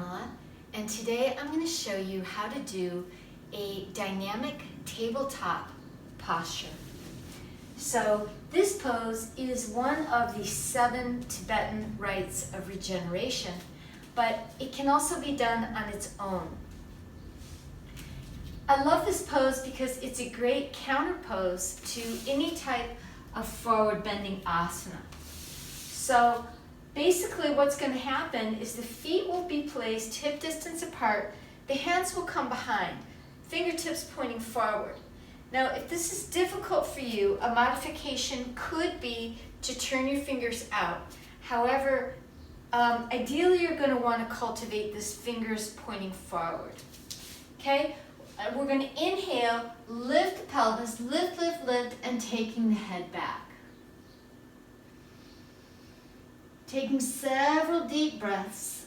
Pamela, and today I'm going to show you how to do a dynamic tabletop posture. So this pose is one of the 7 Tibetan rites of regeneration, but it can also be done on its own. I love this pose because it's a great counter pose to any type of forward bending asana. So basically what's going to happen is the feet will be placed hip distance apart, the hands will come behind, fingertips pointing forward. Now if this is difficult for you, a modification could be to turn your fingers out. However, ideally you're going to want to cultivate this fingers pointing forward. Okay? We're going to inhale, lift the pelvis, lift, lift, lift, and taking the head back. Taking several deep breaths,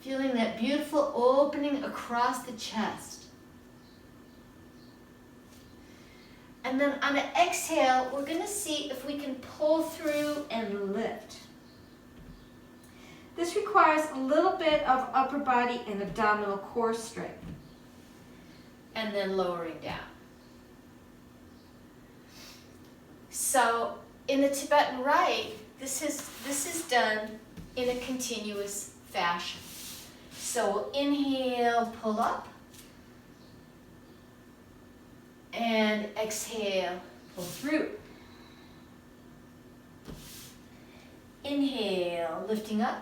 feeling that beautiful opening across the chest. And then on an exhale, we're going to see if we can pull through and lift. This requires a little bit of upper body and abdominal core strength. And then lowering down. So in the Tibetan Rite, this is done in a continuous fashion. So we'll inhale, pull up, and exhale, pull through. Inhale, lifting up,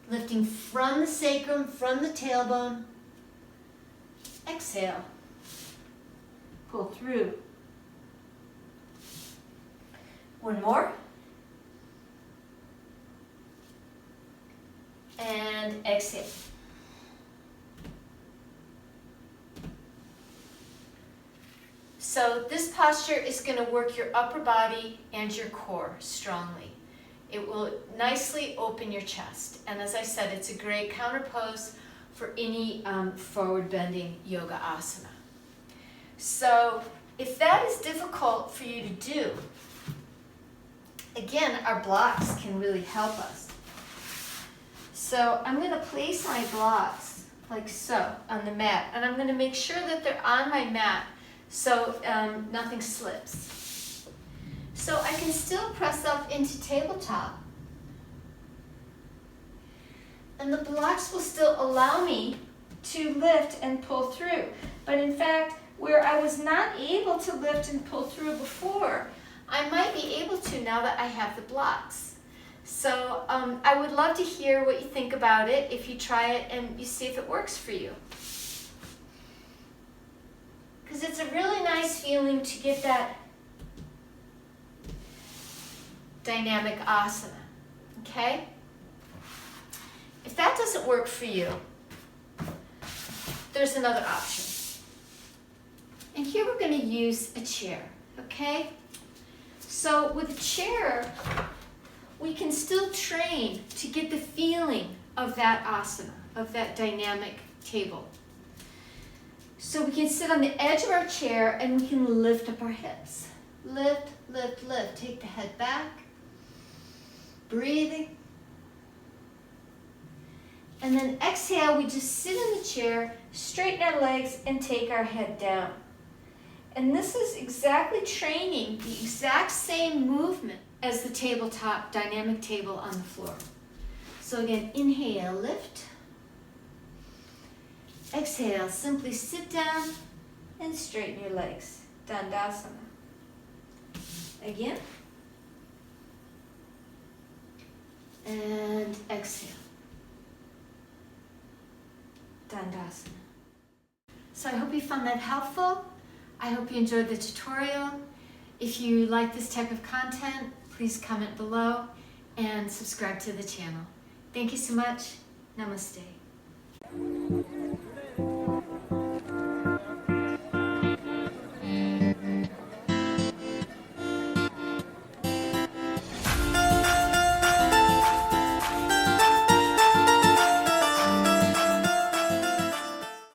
lifting from the sacrum, from the tailbone. Exhale, pull through. One more. And exhale. So this posture is going to work your upper body and your core strongly. It will nicely open your chest. And as I said, it's a great counter pose for any forward bending yoga asana. So if that is difficult for you to do, again, our blocks can really help us. So I'm going to place my blocks like so on the mat, and I'm going to make sure that they're on my mat so nothing slips. So I can still press up into tabletop, and the blocks will still allow me to lift and pull through. But in fact, where I was not able to lift and pull through before, I might be able to now that I have the blocks. So I would love to hear what you think about it if you try it and you see if it works for you. Because it's a really nice feeling to get that dynamic asana, okay? If that doesn't work for you, there's another option. And here we're going to use a chair, okay? So with a chair, we can still train to get the feeling of that asana, of that dynamic table. So we can sit on the edge of our chair and we can lift up our hips. Lift, lift, lift. Take the head back. Breathing. And then exhale, we just sit in the chair, straighten our legs, and take our head down. And this is exactly training the exact same movement as the tabletop dynamic table on the floor. So again, inhale, lift. Exhale, simply sit down and straighten your legs. Dandasana. Again. And exhale. Dandasana. So I hope you found that helpful. I hope you enjoyed the tutorial. If you like this type of content, please comment below and subscribe to the channel. Thank you so much. Namaste.